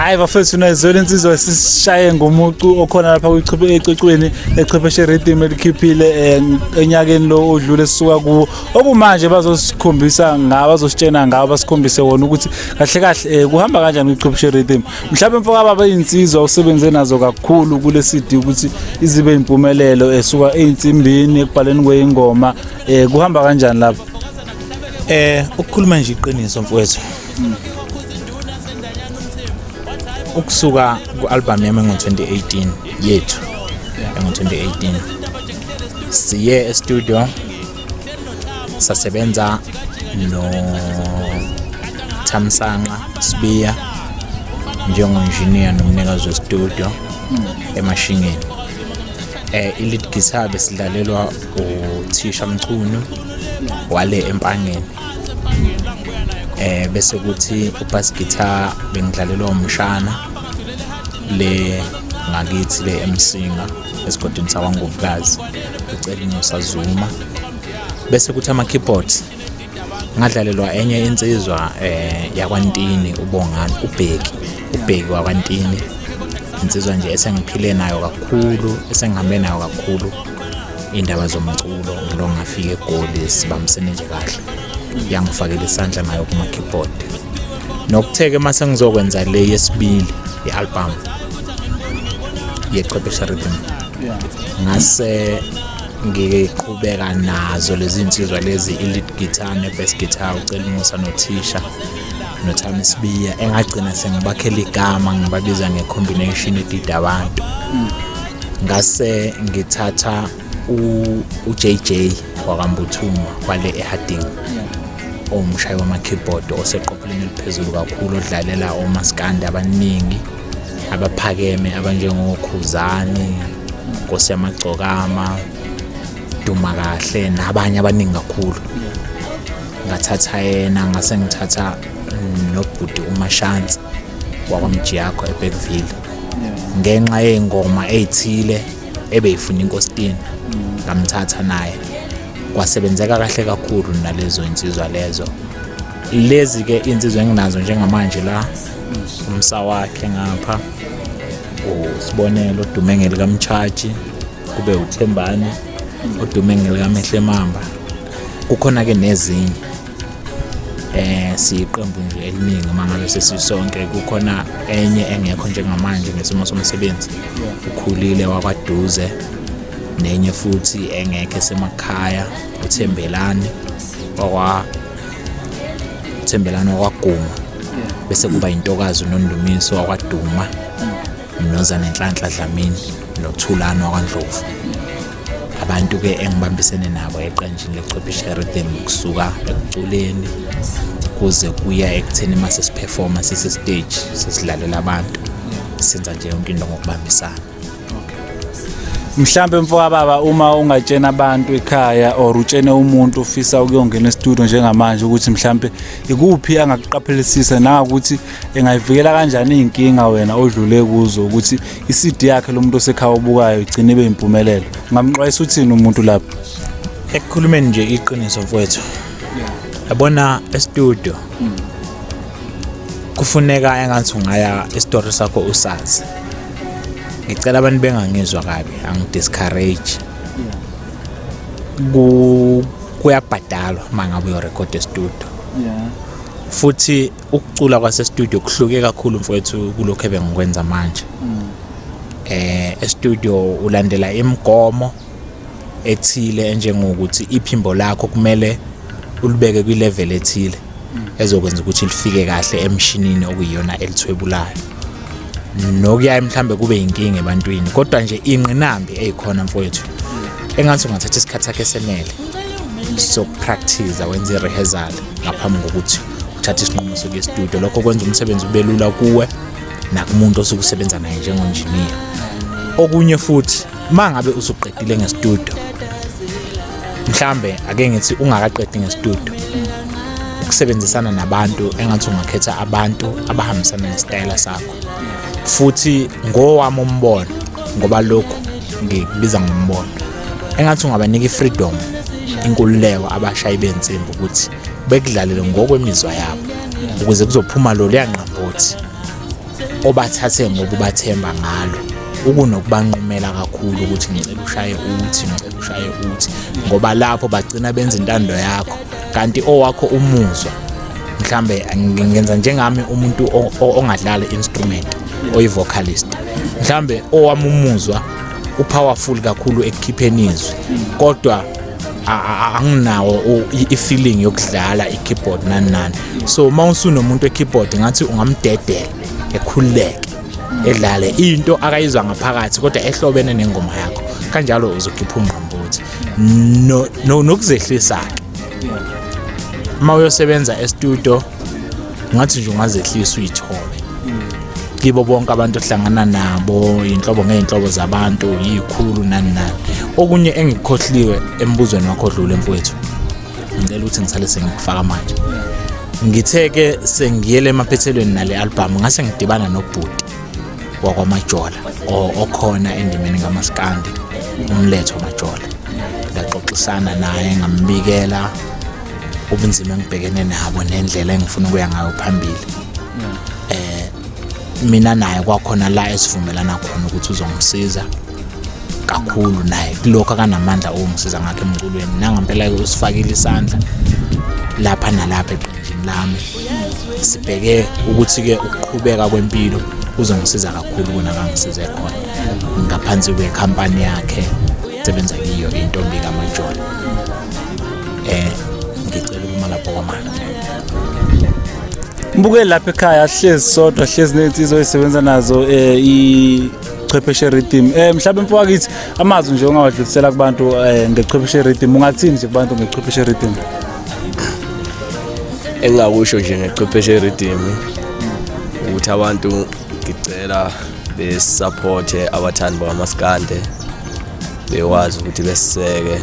Hayi bafethu unayizwela insizwa esishaye ngomucu okhona lapha ecicweni eChwepheshe Rhythm elikhiphile enyakeni lo odlule sisuka kuwo. Obumanje bazosikhombisa ngawo bazositshena ngawo basikhombise wona ukuthi kahle kahle kuhamba kanjani iChwepheshe Rhythm. Mhlawumbe mfoka baba insizwa usebenze nazo kakhulu kule CD ukuthi izibe impumelelo esuka einsimbini ekubhaleni kweingoma kuhamba kanjani lapho? Ukukhuluma nje iqiniso mfowethu. Ukusuka ku-album yami ngo-2018 yethu ngo-2018 siye e-studio sasebenza noThamsanqa Sibiya njengo-engineer nomnikazi we-studio emashingeni. I-lead guitar besidlalelwa uThisha Mchunu wale empangeni. Bese kuthi ubass guitar bengidlalelwa umshana le ngakithi le emsinga esigodini sakwaNgobukazi ucela inosazuma. Bese kuthi ama keyboards ngadlalelwa enye insizwa yakwaNtini uBongani uBheki wakwaNtini. Insizwa nje esengiphile nayo kakhulu esengihambe nayo kakhulu indaba zomculo ngilo ngafika eGoli sibambisene nje kahle. Yangifakela isandla nayo kuma keyboard. Nokutheke mase ngizokwenza le yesibili ialbum yeChwepheshe Rhythm. Ngase ngiqhubeka nazo lezi insizwa lezi i-lead guitar ne-bass guitar ucela Musa noThisha noThami Sibiya engagcina sengibakhela igama ngibabiza ngecombination edida abantu. Ngase ngithatha uJJ wakambuthuma kwale eHarding omshayi wama-keyboard oseqopheleni eliphezulu kakhulu odlalela omaskandi abaningi abaphakeme abanjengoKhuzani, Nkosi yamagcokama, Dumakahle nabanye abaningi kakhulu. Ngathatha yena ngase ngithatha nobhuti uMashansi wakwamjiyakho eBergville ngenxa yengoma ezithile ebeyifuna inkositini ngamthatha naye. Kwasebenzeka kahle kakhulu nalezo insizwa lezo. Lezi ke insizwa enginazo njengamanje la umsa wakhe ngapha usibonelo uDumengeli kaMchaji kube uThembani uDumengeli kaMehle Mamba. Kukhona ke nezinye siqembu nje eliningi mangabe sesisonke. Kukhona enye engekho njengamanje ngesimo somsebenzi ukhulile wakwaDuze nenye futhi engekho esemakhaya uThembelani wakwaguma. Bese kuba intokazi uNondumiso wakwaduma noZana Nhlanhla Dlamini noThulani wakwaNdlovu. Abantu ke engibambisene nabo eqenjini leChwepheshe Rhythm kusuka ekuculeni kuze kuya ekutheni mase siperforma sise stage sesidlalela abantu senza nje yonke into ngokubambisana. Mhlambe mfoka baba uma ungatshena abantu ekhaya or utshene umuntu ufisa ukuyongena e-studio njengamanje ukuthi mhlambe ikuphi angakuqaphelisisa nangakuthi engayivikela kanjani inkinga wena odlule kuzo ukuthi i-CD yakhe lomuntu osekhaya obukayo igcine ibe impumelelo. Ngamxwayisa uthini umuntu lapho? Ekukhulumeni nje iqiniso mfowethu. Yabona e-studio kufuneka engathi ungaya i-story sakho usazi. Ngicela abantu bengangizwa kabi angidiscourage. Kuyabhadalwa mangabe uyorecord e-studio. Futhi ukucula kwase studio kuhluke kakhulu mfowethu kulokho ebengikwenza manje. E-studio ulandela imigomo ethile enjengokuthi iphimbo lakho kumele ulibeke kwi-level ethile ezokwenza ukuthi lifike kahle emshinini okuyiyona elithwebulayo. Nokuya mhlambe kube inkinga ebantwini kodwa nje inqinambi ezikhona mfowethu engathi ungathatha isikhathi sakhe senele so practice wenze rehearsal ngaphambi kokuthi uthathe isinqumo sokuya e-studio. Lokho kwenza umsebenzi ube lula kuwe nakumuntu osukusebenza naye njengo-engineer. Okunye futhi mangabe usuqedile nge-studio mhlambe ake ngithi ungakaqedi nge-studio ukusebenzisana nabantu engathi ungakhetha abantu abahambisana nesitayela sakho futhi ngowami umbono ngoba lokho ngikubiza ngombono engathi ungabanika i-freedom inkululeko abashayi bensimbi ukuthi bekudlalele ngokwemizwa yabo ukuze kuzophuma lo liyanqambothi obathathe ngoba ubathemba ngalo ukunokubanqumela kakhulu ukuthi ngicela ushaye uthi ngoba lapho bagcina benza intando yakho kanti owakho umuzwa mhlambe ngenza njengami umuntu ongadlala instrument oyi-vocalist mhlambe owami umuzwa upowerful kakhulu ekukhipheni izwi kodwa anginawo i-feeling yokudlala i-keyboard nani so mawusunomuntu e-keyboard ngathi ungamdedela ekhululeke edlale into akayizwa ngaphakathi kodwa ehlobene nengoma yakho kanjalo uzokhipha umqombothi nokuzehlisa mawuyosebenza e-studio ngathi nje ungazehlisa uyithole kibo bonke abantu ohlangana nabo inhlobo ngeenhlobo zabantu yikhulu nani okunye engikhohliwe embuzweni wakho odlule mfowethu ngicela ukuthi ngisale sengikufaka manje ngitheke sengiyele emaphethelweni nale album ngase ngidibana nobhuti wakwamajola okhona endimeni ngamaskandi umletho majola ngaxoxisana naye ngambikela ubunzima engibhekene nabo nendlela engifuna ukuya ngayo phambili mina naye kwakhona la esivumelana khona ukuthi uzongisiza kakhulu naye kulokho akanamandla ongisiza ngakho emculweni nangempela ke usifakile isandla lapha nalapha eqenjini lami sibheke ukuthi ke ukuqhubeka kwempilo uzongisiza kakhulu kunakangisize khona ngaphansi kwekhampani yakhe sebenza kiyo intombi kaMajola ngicela ukuma lapho kwamanje Mbuke lapha ekhaya hlezi sodwa hlezi nezinsizwa ezisebenza nazo iChwepheshe Rhythm mhlawumbe mfowethu amazwi nje ongawadlulisela kubantu ngeChwepheshe Rhythm ungathini nje kubantu ngeChwepheshe Rhythm engakusho nje ngeChwepheshe Rhythm ukuthi abantu ngicela besupport abathandi bamaskande bewazi ukuthi beseke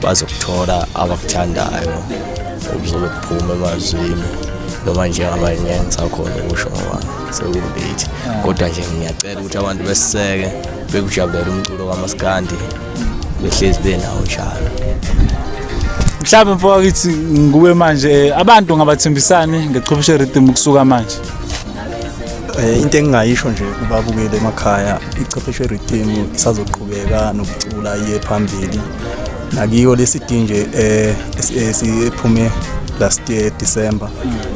bazokuthola abakuthandayo ukuzobe kuphuma emazwini noma nje abanye ngisakhona ukusho ngoba sekulithi kodwa nje ngiyacela ukuthi abantu beseke bekujabulela umculo kamaskandi behlezi benawo njalo mhlawumbe mfowethu nguwe manje abantu ngabathembisani ngeChwepheshe Rhythm ukusuka manje into engingayisho nje kubabukeli emakhaya iChwepheshe Rhythm isazoqhubeka nokucula iye phambili nakiyo lesidi nje esiphume last year December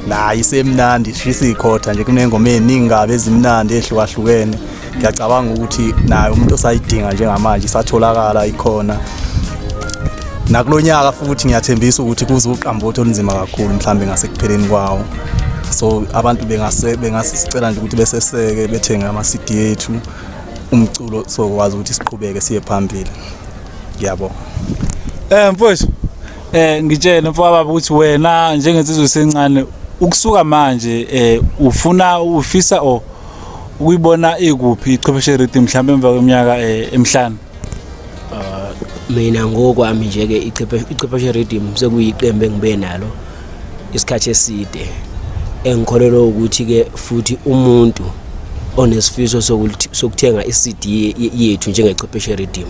la isemnandi shisikhotha nje kunengoma eziningi ngabe ezimnandi ehlukahlukene ngiyacabanga ukuthi nayo umuntu osayidinga njengamanje isatholakala ikhona nakulonyaka futhi ngiyathembisa ukuthi kuzoqambotho olunzima kakhulu mhlambe ngasekupheleni kwawo so abantu bengasicela nje ukuthi beseseke bethenge ama CD yethu umculo sokwazi ukuthi siqhubeke siye phambili ngiyabonga mfowethu ngitshela mfowabo ukuthi wena njengensizwe sencane ukusuka manje ufisa ukuyibona ikuphi iChwepheshe Rhythm mhlawumbe emva kweminyaka emihlanu mina ngokwami nje ke iChwepheshe Rhythm sekuyiqembu engibe nalo isikhathi eside engikholelwa ukuthi ke futhi umuntu onesifiso sokuthenga iCD yethu njengeChwepheshe Rhythm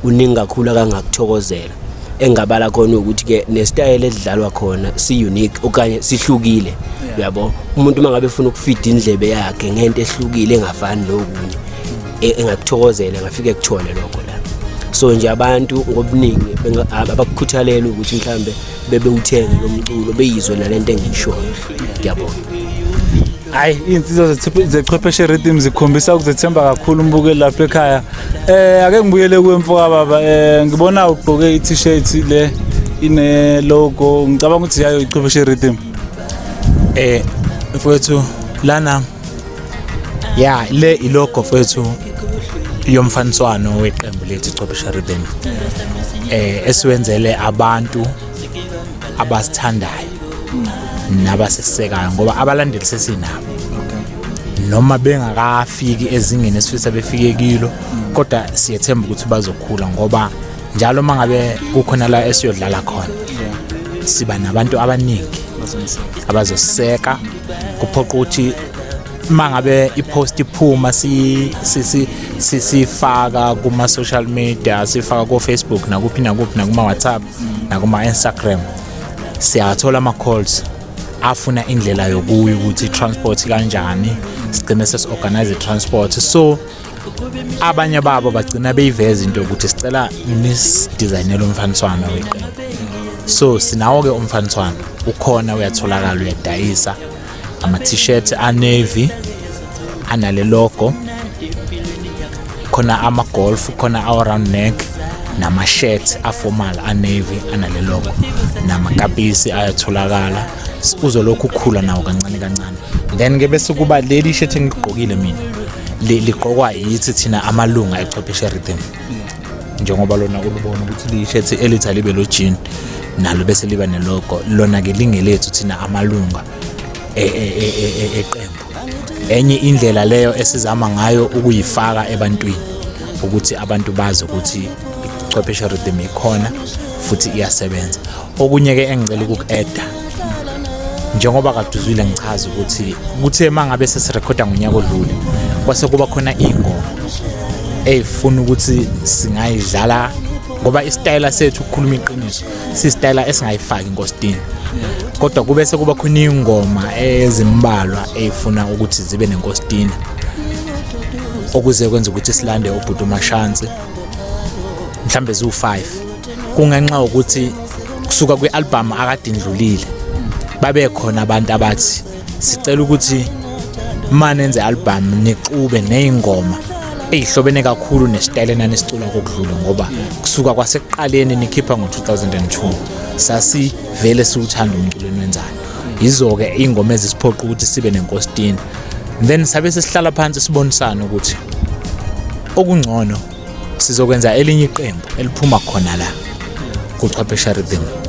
uningi kakhulu akangakuthokozela engabala khona ukuthi ke nestyle edlalwa khona si unique okanye sihlukile uyabo umuntu mangabe ufuna ukufeed indlebe yakhe ngento ehlukile engafani nokunye engakuthokozela ngafike kuthole lokho la so nje abantu ngobuningi abakukhuthalela ukuthi mhlambe bebe uthenge lo mculo beyizwe nalento engiyishoyo ngiyabona hayi insizwa zeChwepheshe Rhythm zikhombisa ukuzethemba kakhulu umbukeli lapha ekhaya ake ngibuyele kuwe mfoka baba ngibona ugqoke i-t-shirt le ine logo ngicabanga ukuthi yayo iChwepheshe Rhythm mfowethu lana le ilogo mfowethu yomfaniswano weqembu lethu iChwepheshe Rhythm esiwenzele abantu abasithandayo nabasesekayo ngoba abalandeli sesinabo noma bengakafiki ezingeni esifisa befike kilo kodwa siyethemba ukuthi bazokhula ngoba njalo mangabe kukhona la esiyodlala khona siba nabantu abaningi abazoseka kuphoqa ukuthi mangabe ipost iphuma sifaka kuma social media sifaka ku Facebook nakuphi nakuma WhatsApp nakuma Instagram siyathola ama calls afuna indlela yokuya ukuthi transport kanjani sigcine sesi-organize transport. So abanye babo bagcina beyiveza into ukuthi sicela nisidesignele umfaniswano weqembu. So sinawo-ke umfaniswano ukhona, uyatholakala, uyadayisa ama-t-shirt a-navy anale logo, khona ama-golf, khona around neck, nama-shirt aformal a-navy anale logo, namakapisi ayatholakala. Uzolokhu ukhula nawo kancane kancane. Then-ke bese kuba leli shirt engigqokile mina liqokwa yithi thina amalunga eChwepheshe Rhythm, njengoba lona ulubona ukuthi li-shirt elithi libe lo jean nalo bese liba nelogo, lona-ke lingelethu thina amalunga eqembu. Enye indlela leyo esizama ngayo ukuyifaka ebantwini ukuthi abantu bazi ukuthi iChwepheshe Rhythm ikhona futhi iyasebenza. Okunye-ke engicela ukuku-eda, njengoba kade uzwile ngichaza ukuthi kuthe mangabe sesirekhoda ngonyaka odlule kwase kuba khona ingoma eyifuna ukuthi singayidlala, ngoba isitayela sethu ukukhuluma iqiniso sisitayela esingayifaki inkositini, kodwa kube sekuba khona ingoma ezimbalwa eyifuna ukuthi zibe nenkositini, okuze kwenza ukuthi silande ubhuti uMashansi mhlambe zu5. Kungenxa ukuthi kusuka kwi-album akade indlulile babe khona abantu abathi sicela ukuthi manenze album nixube nezingoma ezihlobene kakhulu nesitayela nanisicula kokudlula, ngoba kusuka kwasekuqaleni nikhipha ngo2002 sasivele siuthanda umculo enwenzayo. Yizo-ke ingoma ezisiphoqa ukuthi sibe nenkositini. Then sabe sesihlala phansi sibonisana ukuthi okungcono sizokwenza elinye iqembu eliphuma khona la kuChwepheshe Rhythm.